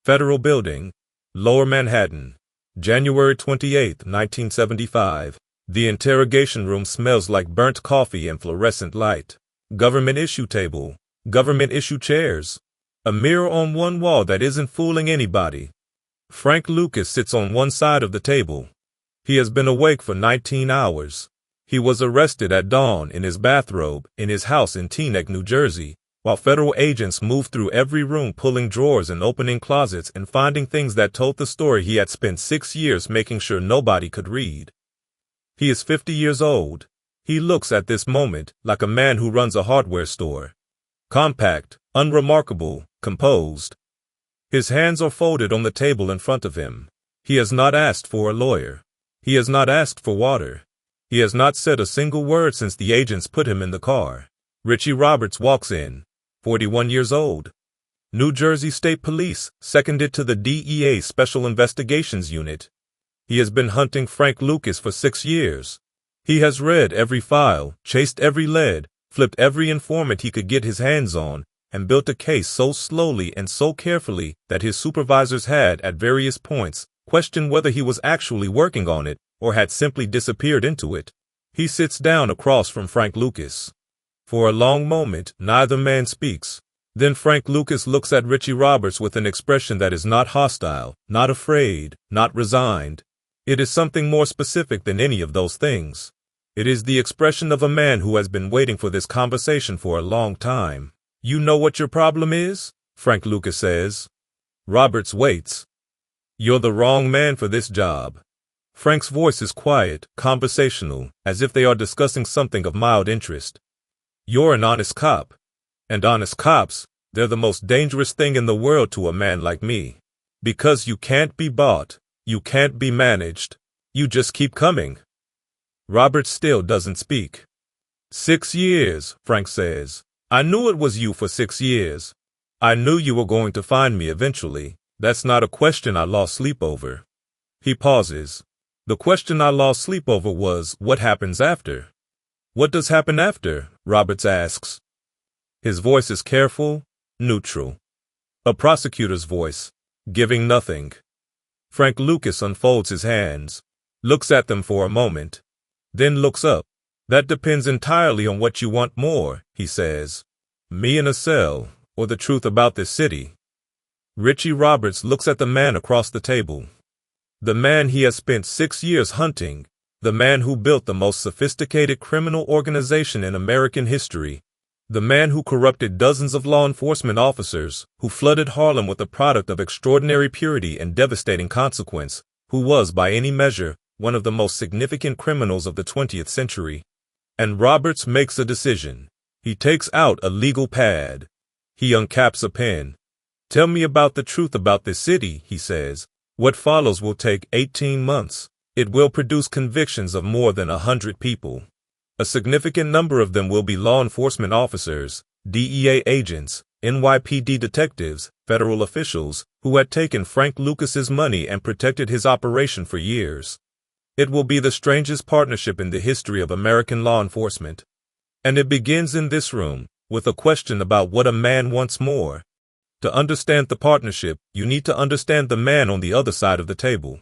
Federal Building, Lower Manhattan, January 28, 1975. The interrogation room smells like burnt coffee and fluorescent light. Government issue table, government issue chairs, a mirror on one wall that isn't fooling anybody. Frank Lucas sits on one side of the table. He has been awake for 19 hours. He was arrested at dawn in his bathrobe in his house in Teaneck, New Jersey, while federal agents moved through every room, pulling drawers and opening closets and finding things that told the story he had spent 6 years making sure nobody could read. He is 50 years old. He looks at this moment like a man who runs a hardware store. Compact, unremarkable, composed. His hands are folded on the table in front of him. He has not asked for a lawyer. He has not asked for water. He has not said a single word since the agents put him in the car. Richie Roberts walks in, 41 years old. New Jersey State Police, seconded to the DEA Special Investigations Unit. He has been hunting Frank Lucas for 6 years. He has read every file, chased every lead, flipped every informant he could get his hands on, and built a case so slowly and so carefully that his supervisors had, at various points, questioned whether he was actually working on it or had simply disappeared into it. He sits down across from Frank Lucas. For a long moment, neither man speaks. Then Frank Lucas looks at Richie Roberts with an expression that is not hostile, not afraid, not resigned. It is something more specific than any of those things. It is the expression of a man who has been waiting for this conversation for a long time. "You know what your problem is?" Frank Lucas says. Roberts waits. "You're the wrong man for this job." Frank's voice is quiet, conversational, as if they are discussing something of mild interest. "You're an honest cop. And honest cops, they're the most dangerous thing in the world to a man like me. Because you can't be bought, you can't be managed, you just keep coming." Roberts still doesn't speak. 6 years, Frank says. "I knew it was you for 6 years. I knew you were going to find me eventually. That's not a question I lost sleep over." He pauses. "The question I lost sleep over was, what happens after?" "What does happen after?" Roberts asks. His voice is careful, neutral. A prosecutor's voice, giving nothing. Frank Lucas unfolds his hands, looks at them for a moment, then looks up. "That depends entirely on what you want more," he says. "Me in a cell, or the truth about this city?" Richie Roberts looks at the man across the table. The man he has spent 6 years hunting, the man who built the most sophisticated criminal organization in American history, the man who corrupted dozens of law enforcement officers, who flooded Harlem with a product of extraordinary purity and devastating consequence, who was, by any measure, one of the most significant criminals of the 20th century. And Roberts makes a decision. He takes out a legal pad. He uncaps a pen. "Tell me about the truth about this city," he says. "What follows will take 18 months. It will produce convictions of more than 100 people. A significant number of them will be law enforcement officers, DEA agents, NYPD detectives, federal officials, who had taken Frank Lucas's money and protected his operation for years. It will be the strangest partnership in the history of American law enforcement. And it begins in this room, with a question about what a man wants more. To understand the partnership, you need to understand the man on the other side of the table.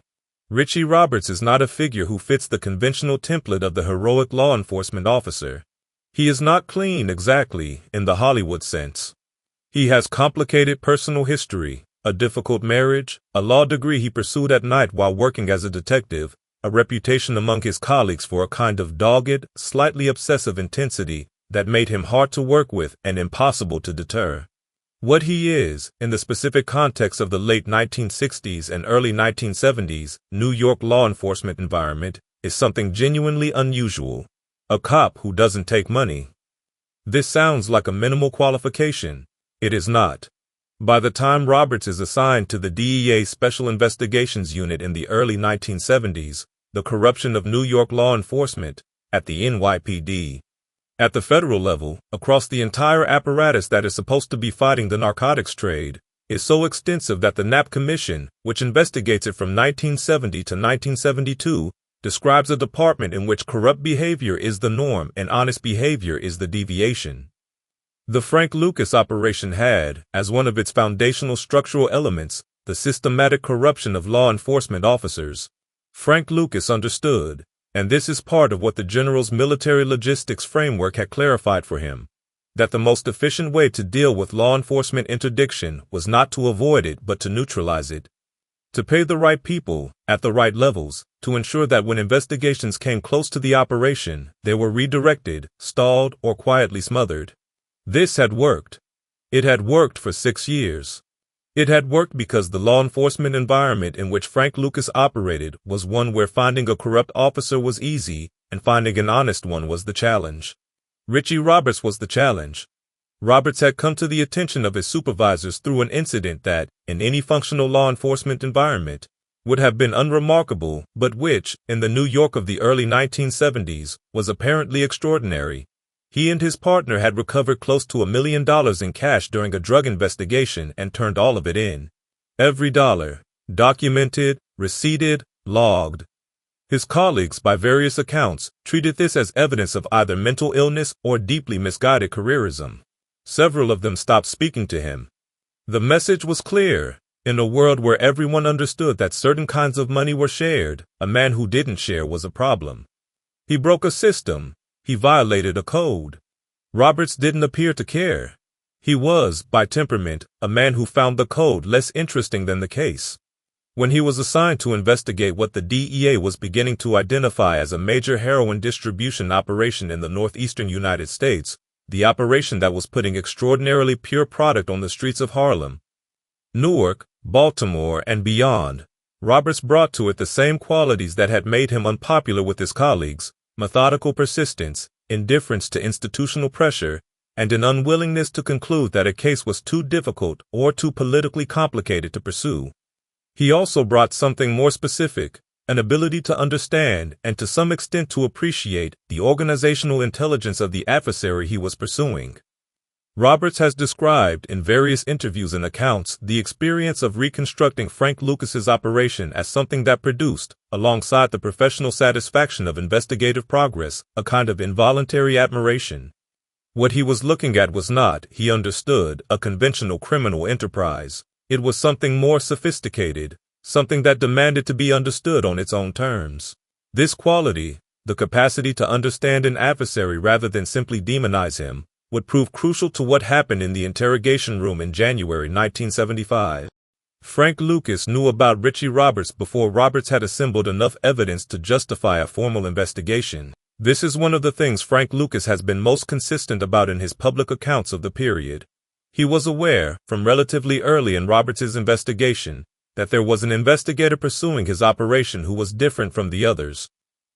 Richie Roberts is not a figure who fits the conventional template of the heroic law enforcement officer. He is not clean exactly, in the Hollywood sense. He has complicated personal history, a difficult marriage, a law degree he pursued at night while working as a detective, a reputation among his colleagues for a kind of dogged, slightly obsessive intensity that made him hard to work with and impossible to deter. What he is, in the specific context of the late 1960s and early 1970s New York law enforcement environment, is something genuinely unusual. A cop who doesn't take money. This sounds like a minimal qualification. It is not. By the time Roberts is assigned to the DEA Special Investigations Unit in the early 1970s, the corruption of New York law enforcement, at the NYPD, at the federal level, across the entire apparatus that is supposed to be fighting the narcotics trade, is so extensive that the Knapp Commission, which investigates it from 1970 to 1972, describes a department in which corrupt behavior is the norm and honest behavior is the deviation. The Frank Lucas operation had, as one of its foundational structural elements, the systematic corruption of law enforcement officers. Frank Lucas understood, and this is part of what the general's military logistics framework had clarified for him, that the most efficient way to deal with law enforcement interdiction was not to avoid it but to neutralize it. To pay the right people, at the right levels, to ensure that when investigations came close to the operation, they were redirected, stalled, or quietly smothered. This had worked. It had worked for 6 years. It had worked because the law enforcement environment in which Frank Lucas operated was one where finding a corrupt officer was easy and finding an honest one was the challenge. Richie Roberts was the challenge. Roberts had come to the attention of his supervisors through an incident that, in any functional law enforcement environment, would have been unremarkable, but which, in the New York of the early 1970s, was apparently extraordinary. He and his partner had recovered close to $1 million in cash during a drug investigation and turned all of it in. Every dollar, documented, receipted, logged. His colleagues, by various accounts, treated this as evidence of either mental illness or deeply misguided careerism. Several of them stopped speaking to him. The message was clear. In a world where everyone understood that certain kinds of money were shared, a man who didn't share was a problem. He broke a system. He violated a code. Roberts didn't appear to care. He was, by temperament, a man who found the code less interesting than the case. When he was assigned to investigate what the DEA was beginning to identify as a major heroin distribution operation in the northeastern United States, the operation that was putting extraordinarily pure product on the streets of Harlem, Newark, Baltimore, and beyond, Roberts brought to it the same qualities that had made him unpopular with his colleagues: methodical persistence, indifference to institutional pressure, and an unwillingness to conclude that a case was too difficult or too politically complicated to pursue. He also brought something more specific: an ability to understand and to some extent to appreciate the organizational intelligence of the adversary he was pursuing. Roberts has described in various interviews and accounts the experience of reconstructing Frank Lucas's operation as something that produced, alongside the professional satisfaction of investigative progress, a kind of involuntary admiration. What he was looking at was not, he understood, a conventional criminal enterprise. It was something more sophisticated, something that demanded to be understood on its own terms. This quality, the capacity to understand an adversary rather than simply demonize him, would prove crucial to what happened in the interrogation room in January 1975. Frank Lucas knew about Richie Roberts before Roberts had assembled enough evidence to justify a formal investigation. This is one of the things Frank Lucas has been most consistent about in his public accounts of the period. He was aware, from relatively early in Roberts's investigation, that there was an investigator pursuing his operation who was different from the others,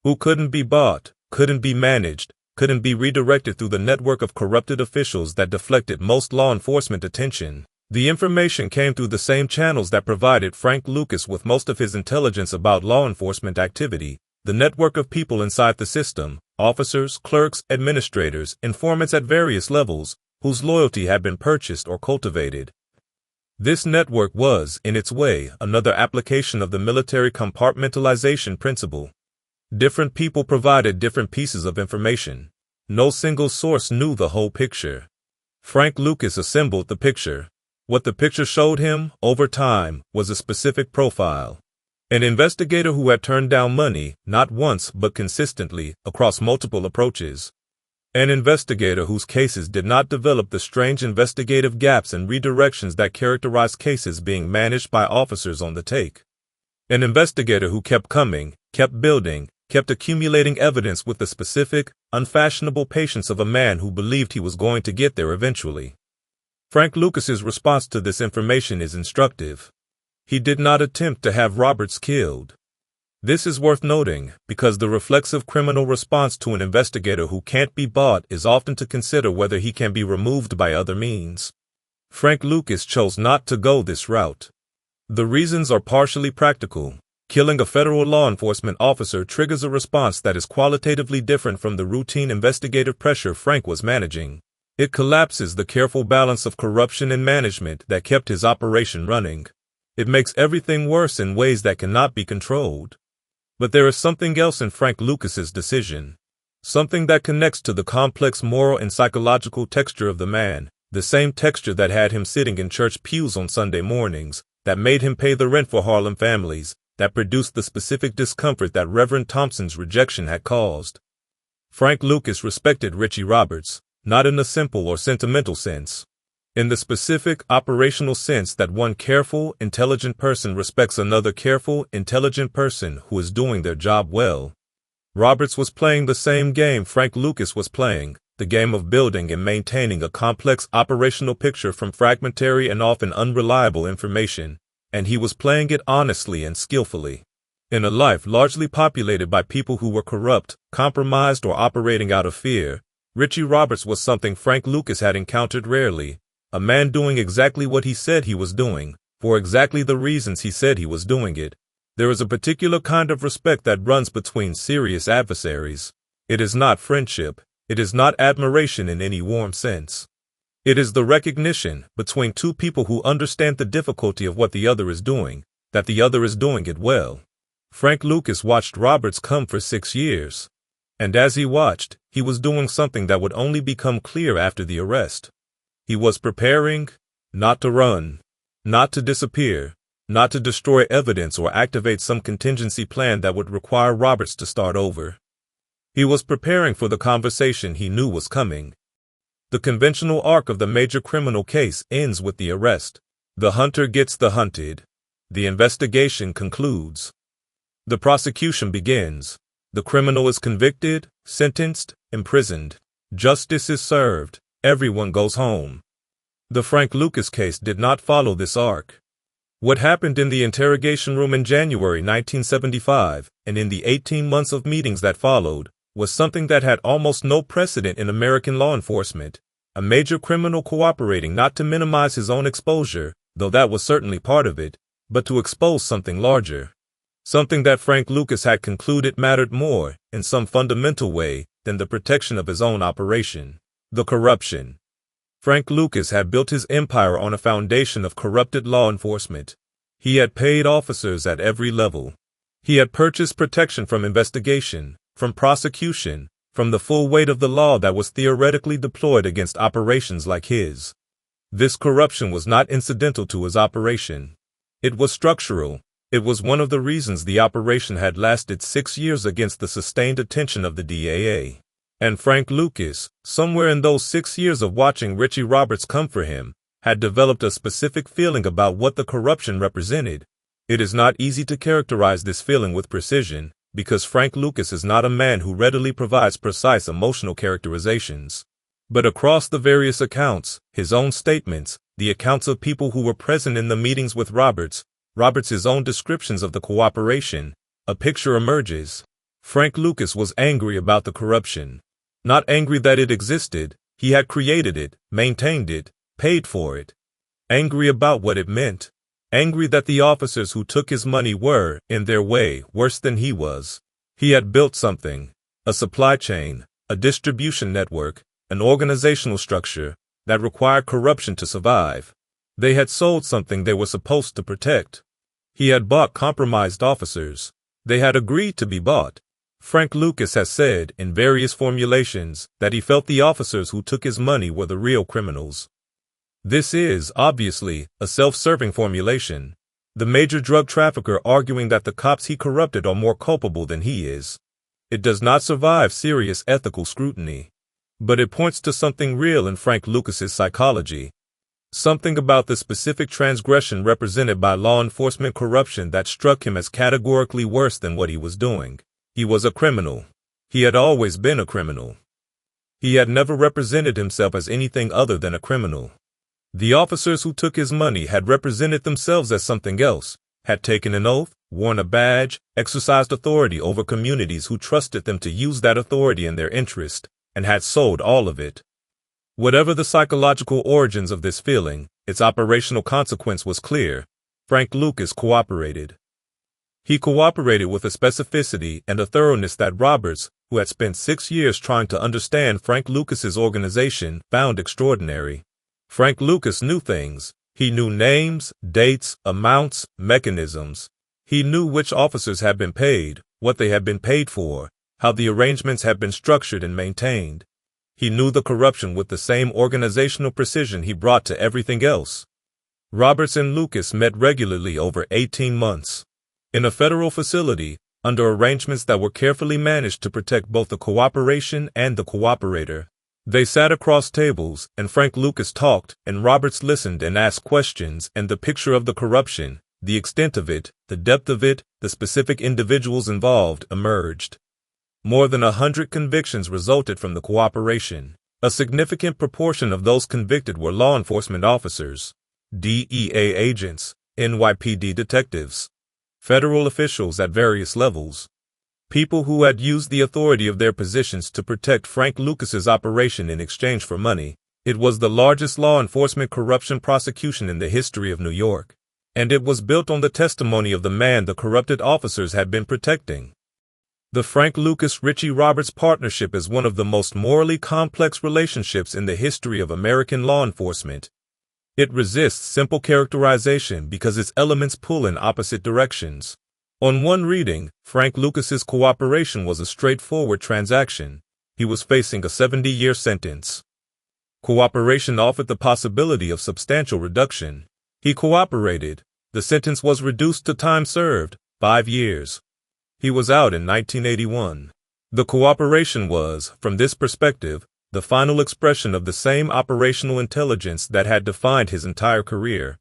who couldn't be bought, couldn't be managed, couldn't be redirected through the network of corrupted officials that deflected most law enforcement attention. The information came through the same channels that provided Frank Lucas with most of his intelligence about law enforcement activity: the network of people inside the system, officers, clerks, administrators, informants at various levels, whose loyalty had been purchased or cultivated. This network was, in its way, another application of the military compartmentalization principle. Different people provided different pieces of information. No single source knew the whole picture. Frank Lucas assembled the picture. What the picture showed him, over time, was a specific profile. An investigator who had turned down money, not once but consistently, across multiple approaches. An investigator whose cases did not develop the strange investigative gaps and redirections that characterize cases being managed by officers on the take. An investigator who kept coming, kept building, kept accumulating evidence with the specific, unfashionable patience of a man who believed he was going to get there eventually. Frank Lucas's response to this information is instructive. He did not attempt to have Roberts killed. This is worth noting, because the reflexive criminal response to an investigator who can't be bought is often to consider whether he can be removed by other means. Frank Lucas chose not to go this route. The reasons are partially practical. Killing a federal law enforcement officer triggers a response that is qualitatively different from the routine investigative pressure Frank was managing. It collapses the careful balance of corruption and management that kept his operation running. It makes everything worse in ways that cannot be controlled. But there is something else in Frank Lucas's decision. Something that connects to the complex moral and psychological texture of the man, the same texture that had him sitting in church pews on Sunday mornings, that made him pay the rent for Harlem families, that produced the specific discomfort that Reverend Thompson's rejection had caused. Frank Lucas respected Richie Roberts, not in a simple or sentimental sense. In the specific, operational sense that one careful, intelligent person respects another careful, intelligent person who is doing their job well. Roberts was playing the same game Frank Lucas was playing, the game of building and maintaining a complex operational picture from fragmentary and often unreliable information, and he was playing it honestly and skillfully. In a life largely populated by people who were corrupt, compromised, or operating out of fear, Richie Roberts was something Frank Lucas had encountered rarely, a man doing exactly what he said he was doing, for exactly the reasons he said he was doing it. There is a particular kind of respect that runs between serious adversaries. It is not friendship. It is not admiration in any warm sense. It is the recognition, between two people who understand the difficulty of what the other is doing, that the other is doing it well. Frank Lucas watched Roberts come for 6 years. And as he watched, he was doing something that would only become clear after the arrest. He was preparing, not to run, not to disappear, not to destroy evidence or activate some contingency plan that would require Roberts to start over. He was preparing for the conversation he knew was coming. The conventional arc of the major criminal case ends with the arrest. The hunter gets the hunted. The investigation concludes. The prosecution begins. The criminal is convicted, sentenced, imprisoned. Justice is served. Everyone goes home. The Frank Lucas case did not follow this arc. What happened in the interrogation room in January 1975, and in the 18 months of meetings that followed, was something that had almost no precedent in American law enforcement. A major criminal cooperating not to minimize his own exposure, though that was certainly part of it, but to expose something larger. Something that Frank Lucas had concluded mattered more, in some fundamental way, than the protection of his own operation. The corruption. Frank Lucas had built his empire on a foundation of corrupted law enforcement. He had paid officers at every level. He had purchased protection from investigation, from prosecution, from the full weight of the law that was theoretically deployed against operations like his. This corruption was not incidental to his operation. It was structural. It was one of the reasons the operation had lasted 6 years against the sustained attention of the DAA. And Frank Lucas, somewhere in those 6 years of watching Richie Roberts come for him, had developed a specific feeling about what the corruption represented. It is not easy to characterize this feeling with precision, because Frank Lucas is not a man who readily provides precise emotional characterizations. But across the various accounts, his own statements, the accounts of people who were present in the meetings with Roberts' own descriptions of the cooperation, a picture emerges. Frank Lucas was angry about the corruption. Not angry that it existed, he had created it, maintained it, paid for it. Angry about what it meant. Angry that the officers who took his money were, in their way, worse than he was. He had built something, a supply chain, a distribution network, an organizational structure, that required corruption to survive. They had sold something they were supposed to protect. He had bought compromised officers. They had agreed to be bought. Frank Lucas has said, in various formulations, that he felt the officers who took his money were the real criminals. This is, obviously, a self-serving formulation. The major drug trafficker arguing that the cops he corrupted are more culpable than he is. It does not survive serious ethical scrutiny. But it points to something real in Frank Lucas's psychology. Something about the specific transgression represented by law enforcement corruption that struck him as categorically worse than what he was doing. He was a criminal. He had always been a criminal. He had never represented himself as anything other than a criminal. The officers who took his money had represented themselves as something else, had taken an oath, worn a badge, exercised authority over communities who trusted them to use that authority in their interest, and had sold all of it. Whatever the psychological origins of this feeling, its operational consequence was clear. Frank Lucas cooperated. He cooperated with a specificity and a thoroughness that Roberts, who had spent 6 years trying to understand Frank Lucas's organization, found extraordinary. Frank Lucas knew things. He knew names, dates, amounts, mechanisms. He knew which officers had been paid, what they had been paid for, how the arrangements had been structured and maintained. He knew the corruption with the same organizational precision he brought to everything else. Roberts and Lucas met regularly over 18 months. In a federal facility, under arrangements that were carefully managed to protect both the cooperation and the cooperator. They sat across tables, and Frank Lucas talked, and Roberts listened and asked questions, and the picture of the corruption, the extent of it, the depth of it, the specific individuals involved emerged. More than 100 convictions resulted from the cooperation. A significant proportion of those convicted were law enforcement officers, DEA agents, NYPD detectives, federal officials at various levels, people who had used the authority of their positions to protect Frank Lucas's operation in exchange for money. It was the largest law enforcement corruption prosecution in the history of New York, and it was built on the testimony of the man the corrupted officers had been protecting. The Frank Lucas-Richie Roberts partnership is one of the most morally complex relationships in the history of American law enforcement. It resists simple characterization because its elements pull in opposite directions. On one reading, Frank Lucas's cooperation was a straightforward transaction. He was facing a 70-year sentence. Cooperation offered the possibility of substantial reduction. He cooperated. The sentence was reduced to time served, 5 years. He was out in 1981. The cooperation was, from this perspective, the final expression of the same operational intelligence that had defined his entire career.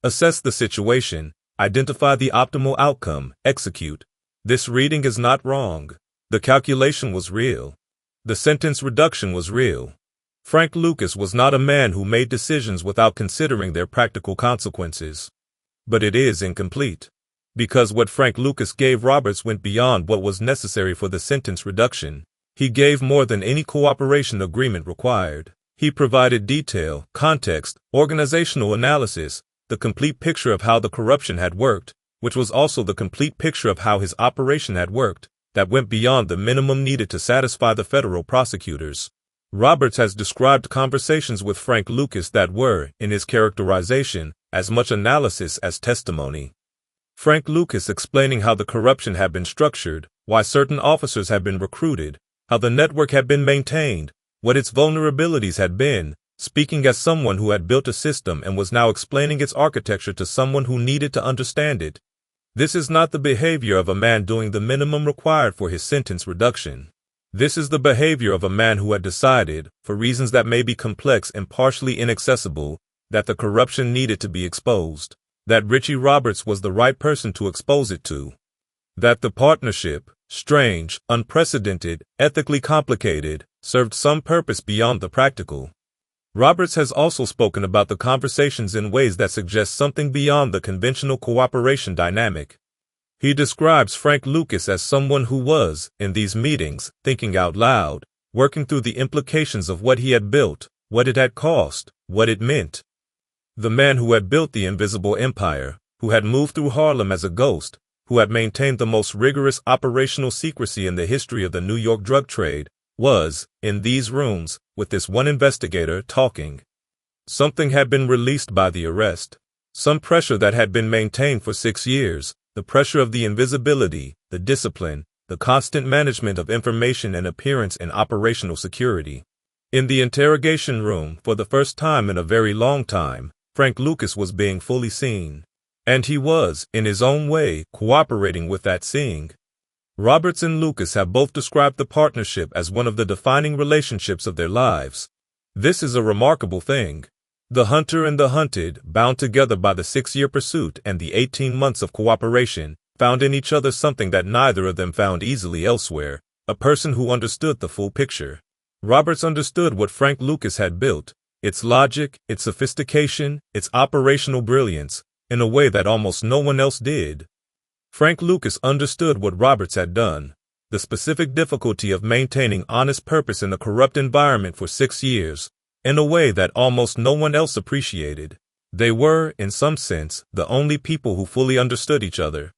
Assess the situation, identify the optimal outcome, execute. This reading is not wrong. The calculation was real. The sentence reduction was real. Frank Lucas was not a man who made decisions without considering their practical consequences. But it is incomplete. Because what Frank Lucas gave Roberts went beyond what was necessary for the sentence reduction. He gave more than any cooperation agreement required. He provided detail, context, organizational analysis, the complete picture of how the corruption had worked, which was also the complete picture of how his operation had worked, that went beyond the minimum needed to satisfy the federal prosecutors. Roberts has described conversations with Frank Lucas that were, in his characterization, as much analysis as testimony. Frank Lucas explaining how the corruption had been structured, why certain officers had been recruited, how the network had been maintained, what its vulnerabilities had been, speaking as someone who had built a system and was now explaining its architecture to someone who needed to understand it. This is not the behavior of a man doing the minimum required for his sentence reduction. This is the behavior of a man who had decided, for reasons that may be complex and partially inaccessible, that the corruption needed to be exposed, that Richie Roberts was the right person to expose it to, that the partnership, strange, unprecedented, ethically complicated, served some purpose beyond the practical. Roberts has also spoken about the conversations in ways that suggest something beyond the conventional cooperation dynamic. He describes Frank Lucas as someone who was, in these meetings, thinking out loud, working through the implications of what he had built, what it had cost, what it meant. The man who had built the invisible empire, who had moved through Harlem as a ghost, who had maintained the most rigorous operational secrecy in the history of the New York drug trade, was, in these rooms, with this one investigator talking. Something had been released by the arrest. Some pressure that had been maintained for 6 years, the pressure of the invisibility, the discipline, the constant management of information and appearance and operational security. In the interrogation room, for the first time in a very long time, Frank Lucas was being fully seen. And he was, in his own way, cooperating with that seeing. Roberts and Lucas have both described the partnership as one of the defining relationships of their lives. This is a remarkable thing. The hunter and the hunted, bound together by the 6-year pursuit and the 18 months of cooperation, found in each other something that neither of them found easily elsewhere, a person who understood the full picture. Roberts understood what Frank Lucas had built, its logic, its sophistication, its operational brilliance, in a way that almost no one else did. Frank Lucas understood what Roberts had done, the specific difficulty of maintaining honest purpose in a corrupt environment for 6 years, in a way that almost no one else appreciated. They were, in some sense, the only people who fully understood each other.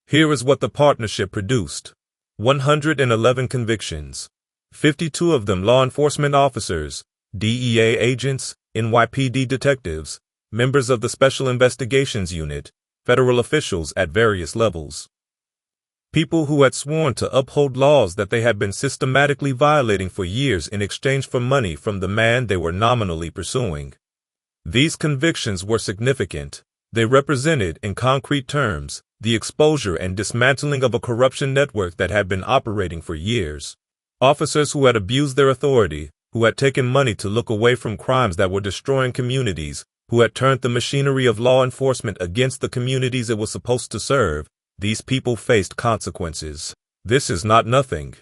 Here is what the partnership produced. 111 convictions. 52 of them law enforcement officers, DEA agents, NYPD detectives, members of the Special Investigations Unit, federal officials at various levels. People who had sworn to uphold laws that they had been systematically violating for years in exchange for money from the man they were nominally pursuing. These convictions were significant. They represented, in concrete terms, the exposure and dismantling of a corruption network that had been operating for years. Officers who had abused their authority, who had taken money to look away from crimes that were destroying communities, who had turned the machinery of law enforcement against the communities it was supposed to serve, these people faced consequences. This is not nothing.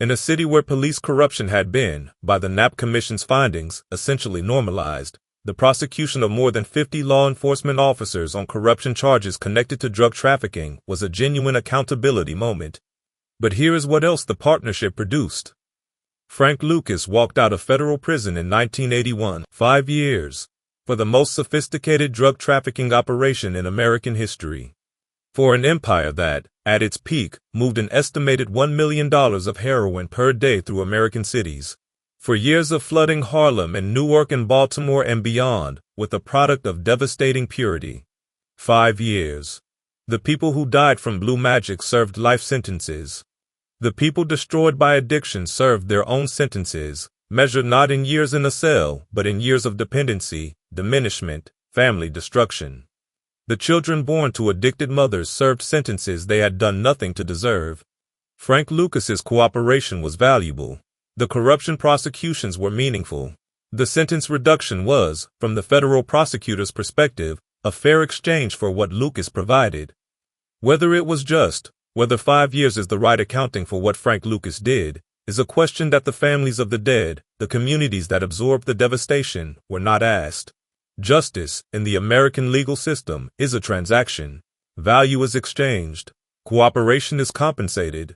In a city where police corruption had been, by the Knapp Commission's findings, essentially normalized, the prosecution of more than 50 law enforcement officers on corruption charges connected to drug trafficking was a genuine accountability moment. But here is what else the partnership produced. Frank Lucas walked out of federal prison in 1981, 5 years, for the most sophisticated drug trafficking operation in American history. For an empire that, at its peak, moved an estimated $1 million of heroin per day through American cities. For years of flooding Harlem and Newark and Baltimore and beyond, with a product of devastating purity. 5 years. The people who died from blue magic served life sentences. The people destroyed by addiction served their own sentences, measured not in years in a cell, but in years of dependency, diminishment, family destruction. The children born to addicted mothers served sentences they had done nothing to deserve. Frank Lucas's cooperation was valuable. The corruption prosecutions were meaningful. The sentence reduction was, from the federal prosecutor's perspective, a fair exchange for what Lucas provided. Whether it was just, whether 5 years is the right accounting for what Frank Lucas did, is a question that the families of the dead, the communities that absorbed the devastation, were not asked. Justice, in the American legal system, is a transaction. Value is exchanged. Cooperation is compensated.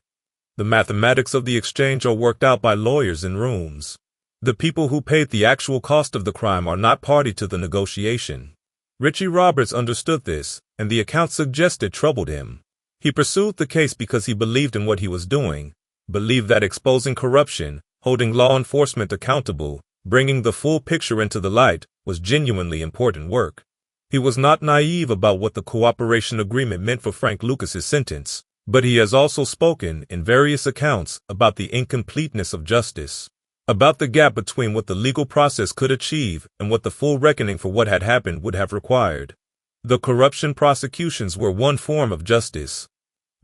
The mathematics of the exchange are worked out by lawyers in rooms. The people who paid the actual cost of the crime are not party to the negotiation. Richie Roberts understood this, and the account suggested troubled him. He pursued the case because he believed in what he was doing, believed that exposing corruption, holding law enforcement accountable, bringing the full picture into the light, was genuinely important work. He was not naive about what the cooperation agreement meant for Frank Lucas's sentence, but he has also spoken, in various accounts, about the incompleteness of justice, about the gap between what the legal process could achieve and what the full reckoning for what had happened would have required. The corruption prosecutions were one form of justice.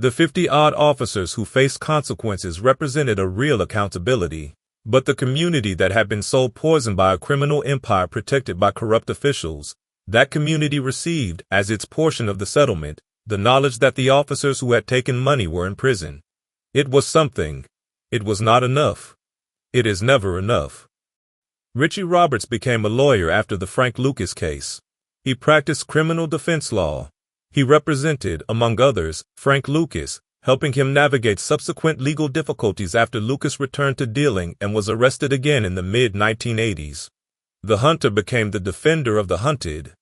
The 50-odd officers who faced consequences represented a real accountability, but the community that had been so poisoned by a criminal empire protected by corrupt officials, that community received, as its portion of the settlement, the knowledge that the officers who had taken money were in prison. It was something. It was not enough. It is never enough. Richie Roberts became a lawyer after the Frank Lucas case. He practiced criminal defense law. He represented, among others, Frank Lucas, helping him navigate subsequent legal difficulties after Lucas returned to dealing and was arrested again in the mid-1980s. The hunter became the defender of the hunted.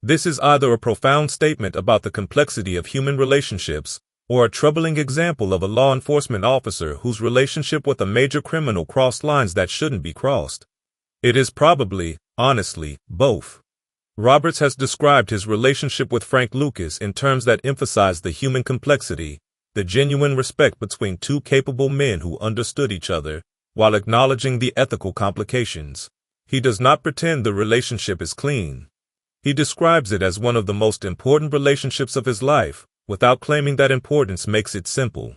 This is either a profound statement about the complexity of human relationships or a troubling example of a law enforcement officer whose relationship with a major criminal crossed lines that shouldn't be crossed. It is probably, honestly, both. Roberts has described his relationship with Frank Lucas in terms that emphasize the human complexity, the genuine respect between two capable men who understood each other, while acknowledging the ethical complications. He does not pretend the relationship is clean. He describes it as one of the most important relationships of his life, without claiming that importance makes it simple.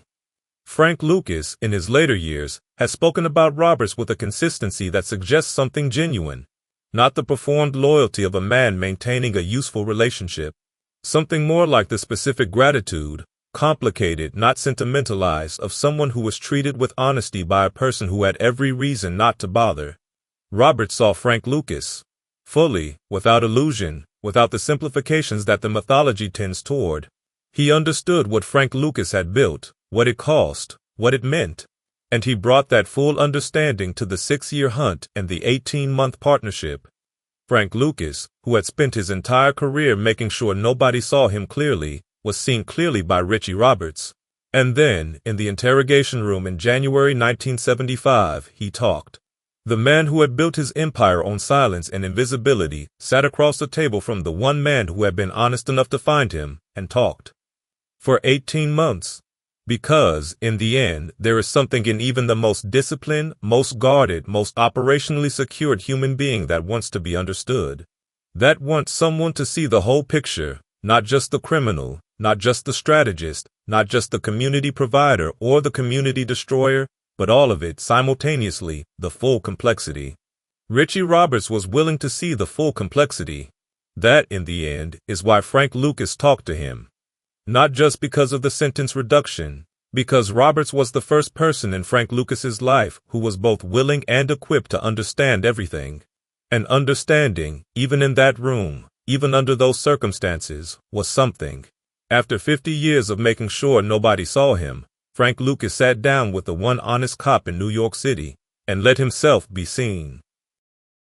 Frank Lucas, in his later years, has spoken about Roberts with a consistency that suggests something genuine, not the performed loyalty of a man maintaining a useful relationship, something more like the specific gratitude, complicated, not sentimentalized, of someone who was treated with honesty by a person who had every reason not to bother. Roberts saw Frank Lucas fully, without illusion, without the simplifications that the mythology tends toward. He understood what Frank Lucas had built, what it cost, what it meant, and he brought that full understanding to the 6-year hunt and the 18-month partnership. Frank Lucas, who had spent his entire career making sure nobody saw him clearly, was seen clearly by Richie Roberts. And then, in the interrogation room in January 1975, he talked. The man who had built his empire on silence and invisibility sat across the table from the one man who had been honest enough to find him, and talked. For 18 months. Because, in the end, there is something in even the most disciplined, most guarded, most operationally secured human being that wants to be understood. That wants someone to see the whole picture, not just the criminal, not just the strategist, not just the community provider or the community destroyer, but all of it simultaneously, the full complexity. Richie Roberts was willing to see the full complexity. That, in the end, is why Frank Lucas talked to him. Not just because of the sentence reduction, because Roberts was the first person in Frank Lucas's life who was both willing and equipped to understand everything. And understanding, even in that room, even under those circumstances, was something. After 50 years of making sure nobody saw him, Frank Lucas sat down with the one honest cop in New York City and let himself be seen.